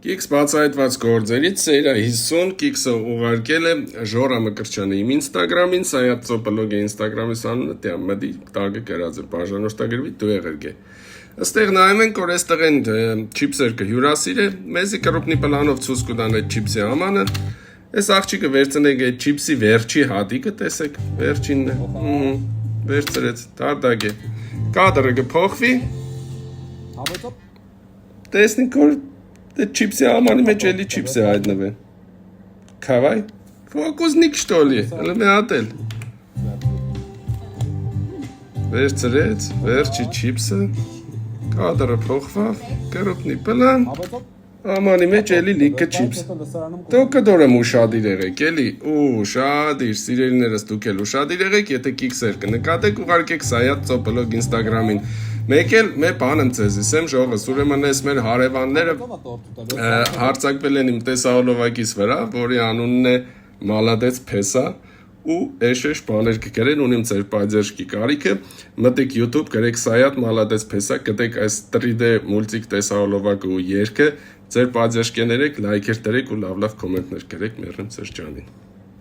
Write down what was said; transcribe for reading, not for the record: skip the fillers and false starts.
Կիքս բացահայտված գործերից սերա 50 կիքսը ուղարկել է Ժորա Մկրտչյանի իմ ինստագրամին, սայատ ծոպլոգ է ինստագրամի սանունը տյամ մդի տագը կրած է բաժանոշտագրվի դու եղերգ է Աստեղ նայում ենք, որ այստեղ են չիպսեր կհյուրասիր է, մեզի կրոպնի պլանով ցույց կտան այդ չիպսի ամանը, այս աղջիկը վերցնեք այդ չիպսի վերջի հատիկը, տեսեք, վերջինն է, վերցրեց, դարդակ է, կադրը կփոխվի, տեսնենք, որ այդ չիպսի ամանի մեջ էլի չիպս է հայտնվեն, քավայ, ֆոկուսնիկ что ли, հələ մի հատ էլ, վերցրեց, վերջի չիպսը, Կադրը փոխվավ, կրոպնի պլան, ամանի մեջ էլի լիքը չիպս, դու կդորեմ ուշադիր եղեք, էլի, ուշադիր, սիրելիներս դուք էլ ուշադիր եղեք, եթե կիքսեր կնկատեք, ուղարկեք սայատ ծոպլոգ ինստագրամին, մեկ էլ մե բան եմ ձեզ իսեմ ժողս, ուրեմն ես մեր հարևանները հարցակվել են իմ տեսահոլովակիս վրա, որի անունն է Մալադեց Փեսա, ու էշեշ բաներ կգրեն, ունիմ ձեր պայձերշկի կարիքը, մտեք YouTube, գրեք Սայատ Մալադեց Փեսա, կտեք այս 3D մուլտիկ տեսահոլովակը ու երգը, ձեր պայձերշկեներեք, լայքեր տրեք ու լավ-լավ կոմենտներ գրեք, մերրեմ ձեր ջանին։